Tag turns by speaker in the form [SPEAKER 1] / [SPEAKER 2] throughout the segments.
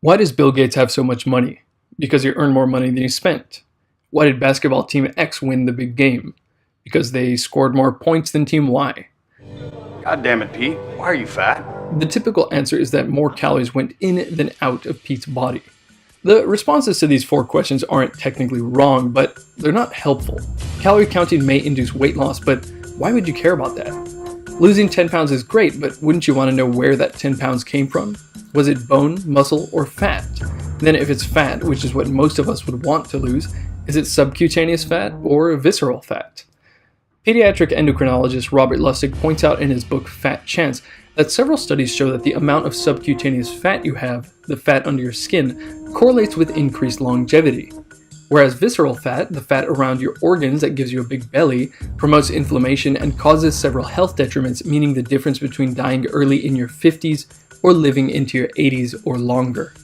[SPEAKER 1] Why does Bill Gates have so much money? Because he earned more money than he spent. Why did basketball team X win the big game? Because they scored more points than team Y.
[SPEAKER 2] God damn it, Pete. Why are you fat?
[SPEAKER 1] The typical answer is that more calories went in than out of Pete's body. The responses to these four questions aren't technically wrong, but they're not helpful. Calorie counting may induce weight loss, but why would you care about that? Losing 10 pounds is great, but wouldn't you want to know where that 10 pounds came from? Was it bone, muscle, or fat? Then if it's fat, which is what most of us would want to lose, is it subcutaneous fat or visceral fat? Pediatric endocrinologist Robert Lustig points out in his book Fat Chance that several studies show that the amount of subcutaneous fat you have, the fat under your skin, correlates with increased longevity. Whereas visceral fat, the fat around your organs that gives you a big belly, promotes inflammation and causes several health detriments, meaning the difference between dying early in your 50s or living into your 80s or longer.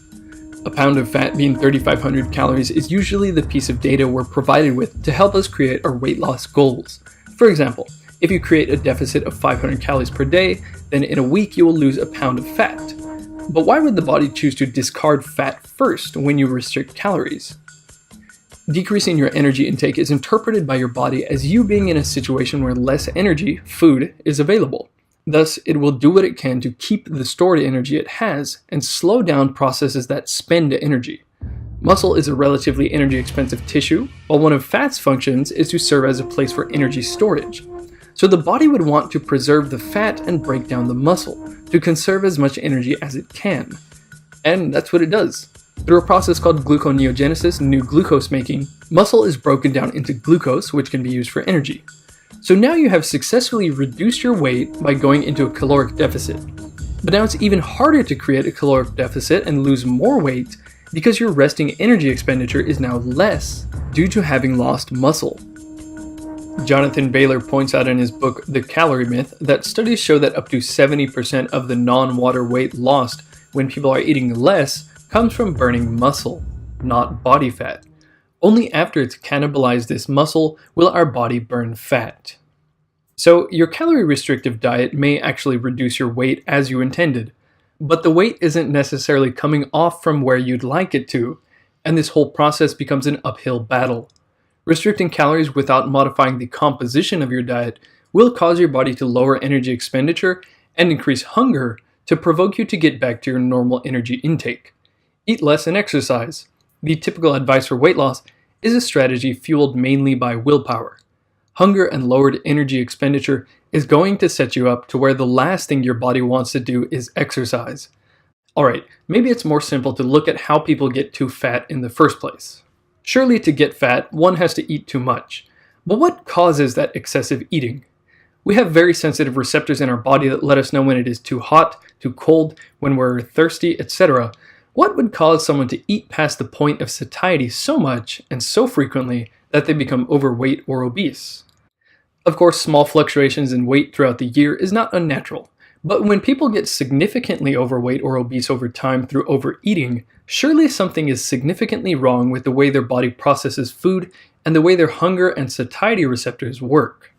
[SPEAKER 1] A pound of fat being 3,500 calories is usually the piece of data we're provided with to help us create our weight loss goals. For example, if you create a deficit of 500 calories per day, then in a week you will lose a pound of fat. But why would the body choose to discard fat first when you restrict calories? Decreasing your energy intake is interpreted by your body as you being in a situation where less energy, food, is available. Thus, it will do what it can to keep the stored energy it has and slow down processes that spend energy. Muscle is a relatively energy expensive tissue, while one of fat's functions is to serve as a place for energy storage. So the body would want to preserve the fat and break down the muscle to conserve as much energy as it can. And that's what it does. Through a process called gluconeogenesis, new glucose making, muscle is broken down into glucose, which can be used for energy. So now you have successfully reduced your weight by going into a caloric deficit. But now it's even harder to create a caloric deficit and lose more weight because your resting energy expenditure is now less due to having lost muscle. Jonathan Baylor points out in his book The Calorie Myth that studies show that up to 70% of the non-water weight lost when people are eating less comes from burning muscle, not body fat. Only after it's cannibalized this muscle will our body burn fat. So your calorie restrictive diet may actually reduce your weight as you intended, but the weight isn't necessarily coming off from where you'd like it to, and this whole process becomes an uphill battle. Restricting calories without modifying the composition of your diet will cause your body to lower energy expenditure and increase hunger to provoke you to get back to your normal energy intake. Eat less and exercise. The typical advice for weight loss is a strategy fueled mainly by willpower. Hunger and lowered energy expenditure is going to set you up to where the last thing your body wants to do is exercise. Alright, maybe it's more simple to look at how people get too fat in the first place. Surely to get fat, one has to eat too much. But what causes that excessive eating? We have very sensitive receptors in our body that let us know when it is too hot, too cold, when we're thirsty, etc. What would cause someone to eat past the point of satiety so much and so frequently that they become overweight or obese? Of course, small fluctuations in weight throughout the year is not unnatural, but when people get significantly overweight or obese over time through overeating, surely something is significantly wrong with the way their body processes food and the way their hunger and satiety receptors work.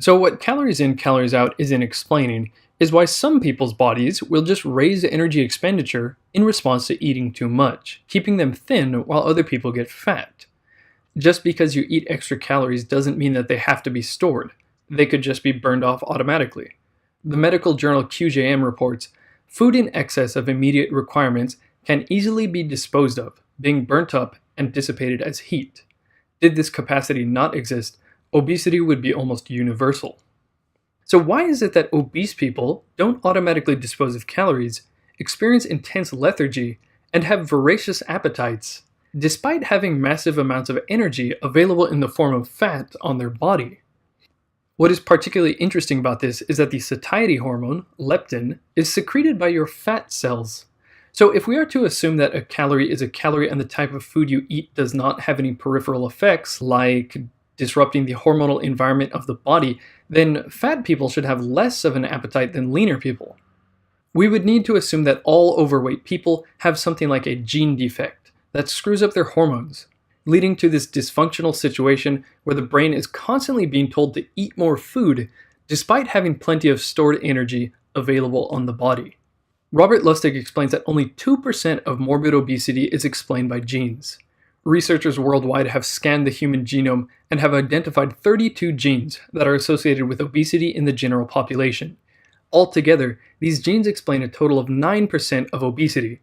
[SPEAKER 1] So what calories in, calories out isn't explaining is why some people's bodies will just raise energy expenditure in response to eating too much, keeping them thin while other people get fat. Just because you eat extra calories doesn't mean that they have to be stored. They could just be burned off automatically. The medical journal QJM reports, food in excess of immediate requirements can easily be disposed of, being burnt up and dissipated as heat. Did this capacity not exist, obesity would be almost universal. So why is it that obese people don't automatically dispose of calories, experience intense lethargy, and have voracious appetites, despite having massive amounts of energy available in the form of fat on their body? What is particularly interesting about this is that the satiety hormone, leptin, is secreted by your fat cells. So if we are to assume that a calorie is a calorie and the type of food you eat does not have any peripheral effects, like disrupting the hormonal environment of the body, then fat people should have less of an appetite than leaner people. We would need to assume that all overweight people have something like a gene defect that screws up their hormones, leading to this dysfunctional situation where the brain is constantly being told to eat more food despite having plenty of stored energy available on the body. Robert Lustig explains that only 2% of morbid obesity is explained by genes. Researchers worldwide have scanned the human genome and have identified 32 genes that are associated with obesity in the general population. Altogether, these genes explain a total of 9% of obesity.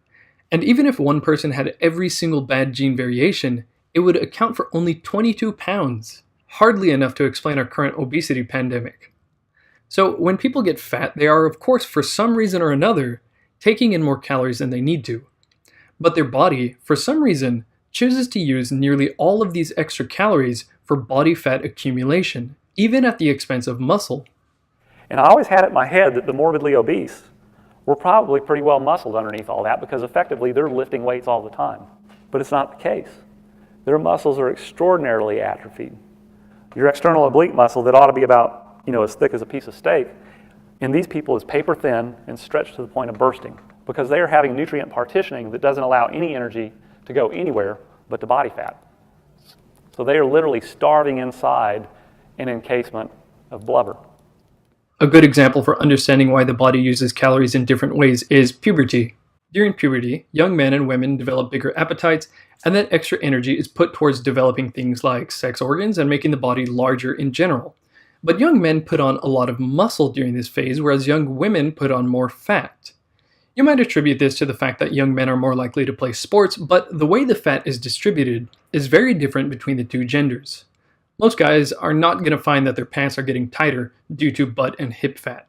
[SPEAKER 1] And even if one person had every single bad gene variation, it would account for only 22 pounds, hardly enough to explain our current obesity pandemic. So when people get fat, they are, of course, for some reason or another, taking in more calories than they need to. But their body, for some reason, chooses to use nearly all of these extra calories for body fat accumulation, even at the expense of muscle.
[SPEAKER 3] And I always had it in my head that the morbidly obese were probably pretty well muscled underneath all that because effectively they're lifting weights all the time. But it's not the case. Their muscles are extraordinarily atrophied. Your external oblique muscle that ought to be about, as thick as a piece of steak, in these people is paper thin and stretched to the point of bursting because they are having nutrient partitioning that doesn't allow any energy to go anywhere but to body fat. So they are literally starving inside an encasement of blubber.
[SPEAKER 1] A good example for understanding why the body uses calories in different ways is puberty. During puberty, young men and women develop bigger appetites, and that extra energy is put towards developing things like sex organs and making the body larger in general. But young men put on a lot of muscle during this phase, whereas young women put on more fat. You might attribute this to the fact that young men are more likely to play sports, but the way the fat is distributed is very different between the two genders. Most guys are not going to find that their pants are getting tighter due to butt and hip fat.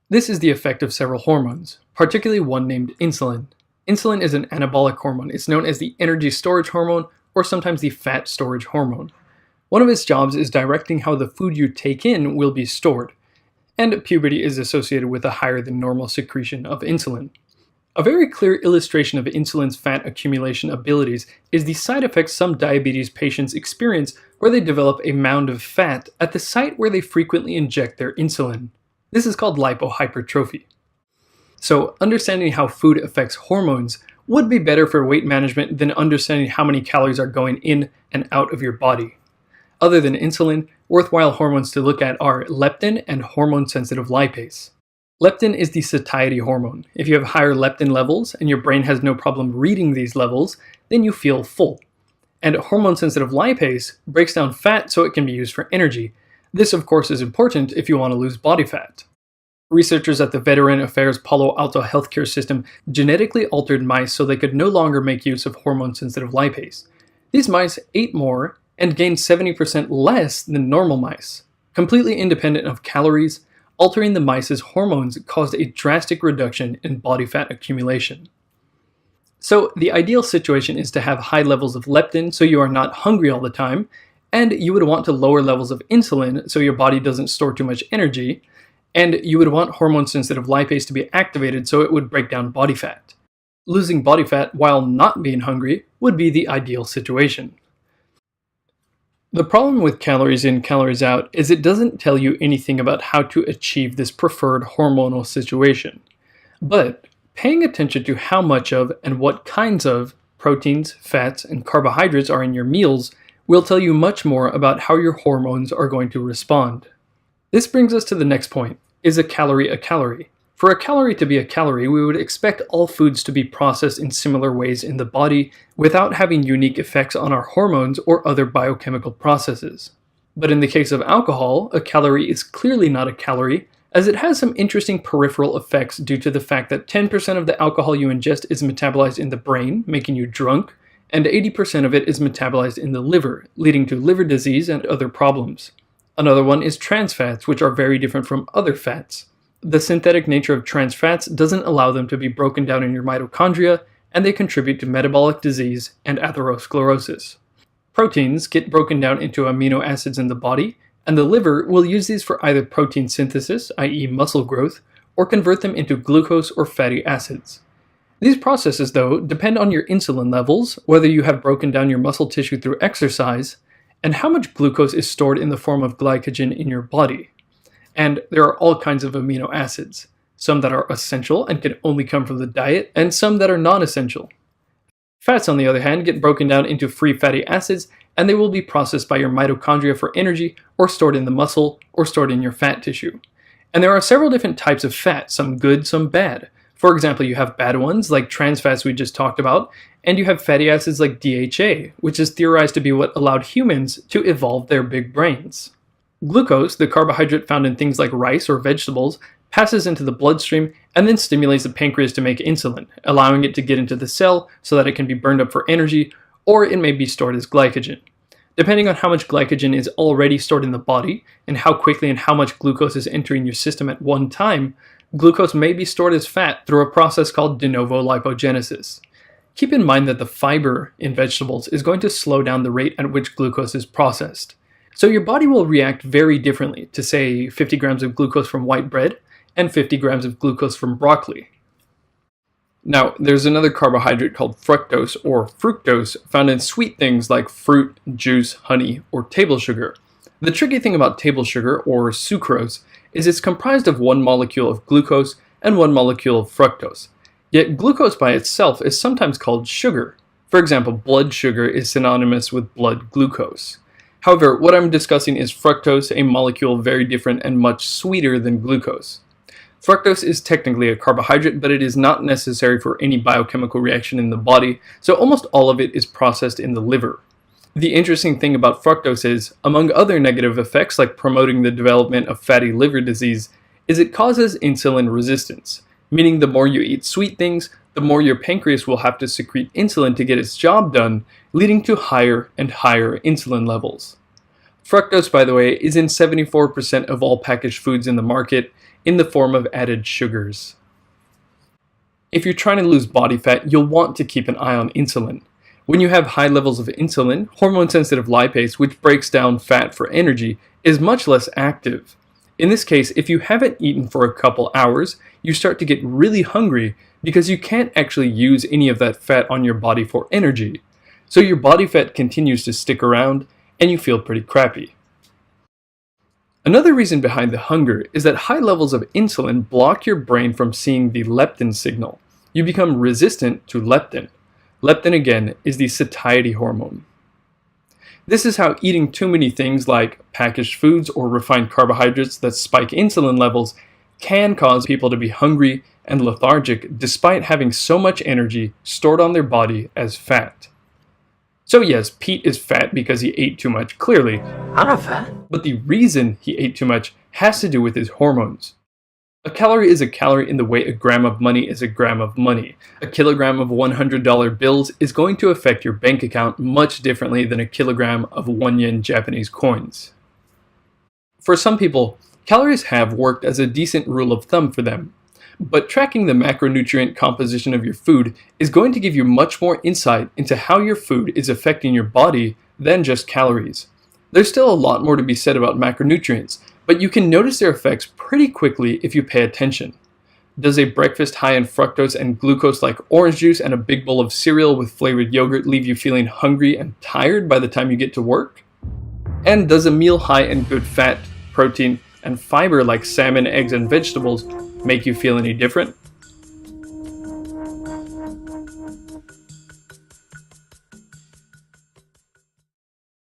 [SPEAKER 1] This is the effect of several hormones, particularly one named insulin. Insulin is an anabolic hormone. It's known as the energy storage hormone or sometimes the fat storage hormone. One of its jobs is directing how the food you take in will be stored, and puberty is associated with a higher than normal secretion of insulin. A very clear illustration of insulin's fat accumulation abilities is the side effects some diabetes patients experience where they develop a mound of fat at the site where they frequently inject their insulin. This is called lipohypertrophy. So, understanding how food affects hormones would be better for weight management than understanding how many calories are going in and out of your body. Other than insulin, worthwhile hormones to look at are leptin and hormone-sensitive lipase. Leptin is the satiety hormone. If you have higher leptin levels and your brain has no problem reading these levels, then you feel full. And hormone-sensitive lipase breaks down fat so it can be used for energy. This, of course, is important if you want to lose body fat. Researchers at the Veteran Affairs Palo Alto healthcare system genetically altered mice so they could no longer make use of hormone-sensitive lipase. These mice ate more and gained 70% less than normal mice. Completely independent of calories, altering the mice's hormones caused a drastic reduction in body fat accumulation. So the ideal situation is to have high levels of leptin so you are not hungry all the time, and you would want to lower levels of insulin so your body doesn't store too much energy, and you would want hormone-sensitive lipase to be activated so it would break down body fat. Losing body fat while not being hungry would be the ideal situation. The problem with calories in, calories out is it doesn't tell you anything about how to achieve this preferred hormonal situation. But paying attention to how much of and what kinds of proteins, fats, and carbohydrates are in your meals will tell you much more about how your hormones are going to respond. This brings us to the next point. Is a calorie a calorie? For a calorie to be a calorie, we would expect all foods to be processed in similar ways in the body without having unique effects on our hormones or other biochemical processes. But in the case of alcohol, a calorie is clearly not a calorie, as it has some interesting peripheral effects due to the fact that 10% of the alcohol you ingest is metabolized in the brain, making you drunk, and 80% of it is metabolized in the liver, leading to liver disease and other problems. Another one is trans fats, which are very different from other fats. The synthetic nature of trans fats doesn't allow them to be broken down in your mitochondria, and they contribute to metabolic disease and atherosclerosis. Proteins get broken down into amino acids in the body, and the liver will use these for either protein synthesis, i.e. muscle growth, or convert them into glucose or fatty acids. These processes, though, depend on your insulin levels, whether you have broken down your muscle tissue through exercise, and how much glucose is stored in the form of glycogen in your body. And there are all kinds of amino acids, some that are essential and can only come from the diet, and some that are non-essential. Fats, on the other hand, get broken down into free fatty acids, and they will be processed by your mitochondria for energy, or stored in the muscle, or stored in your fat tissue. And there are several different types of fat, some good, some bad. For example, you have bad ones like trans fats we just talked about, and you have fatty acids like DHA, which is theorized to be what allowed humans to evolve their big brains. Glucose, the carbohydrate found in things like rice or vegetables, passes into the bloodstream and then stimulates the pancreas to make insulin, allowing it to get into the cell so that it can be burned up for energy, or it may be stored as glycogen. Depending on how much glycogen is already stored in the body, and how quickly and how much glucose is entering your system at one time, glucose may be stored as fat through a process called de novo lipogenesis. Keep in mind that the fiber in vegetables is going to slow down the rate at which glucose is processed. So your body will react very differently to, say, 50 grams of glucose from white bread and 50 grams of glucose from broccoli. Now, there's another carbohydrate called fructose or fructose found in sweet things like fruit, juice, honey, or table sugar. The tricky thing about table sugar, or sucrose, is it's comprised of one molecule of glucose and one molecule of fructose. Yet glucose by itself is sometimes called sugar. For example, blood sugar is synonymous with blood glucose. However, what I'm discussing is fructose, a molecule very different and much sweeter than glucose. Fructose is technically a carbohydrate, but it is not necessary for any biochemical reaction in the body, so almost all of it is processed in the liver. The interesting thing about fructose is, among other negative effects like promoting the development of fatty liver disease, is it causes insulin resistance, meaning the more you eat sweet things, the more your pancreas will have to secrete insulin to get its job done, leading to higher and higher insulin levels. Fructose, by the way, is in 74% of all packaged foods in the market, in the form of added sugars. If you're trying to lose body fat, you'll want to keep an eye on insulin. When you have high levels of insulin, hormone-sensitive lipase, which breaks down fat for energy, is much less active. In this case, if you haven't eaten for a couple hours, you start to get really hungry because you can't actually use any of that fat on your body for energy. So your body fat continues to stick around and you feel pretty crappy. Another reason behind the hunger is that high levels of insulin block your brain from seeing the leptin signal. You become resistant to leptin. Leptin, again, is the satiety hormone. This is how eating too many things like packaged foods or refined carbohydrates that spike insulin levels can cause people to be hungry and lethargic despite having so much energy stored on their body as fat. So yes, Pete is fat because he ate too much, clearly.
[SPEAKER 4] I'm not fat.
[SPEAKER 1] But the reason he ate too much has to do with his hormones. A calorie is a calorie in the way a gram of money is a gram of money. A kilogram of $100 bills is going to affect your bank account much differently than a kilogram of 1 yen Japanese coins. For some people, calories have worked as a decent rule of thumb for them. But tracking the macronutrient composition of your food is going to give you much more insight into how your food is affecting your body than just calories. There's still a lot more to be said about macronutrients, but you can notice their effects pretty quickly if you pay attention. Does a breakfast high in fructose and glucose like orange juice and a big bowl of cereal with flavored yogurt leave you feeling hungry and tired by the time you get to work? And does a meal high in good fat, protein, and fiber like salmon, eggs, and vegetables make you feel any different?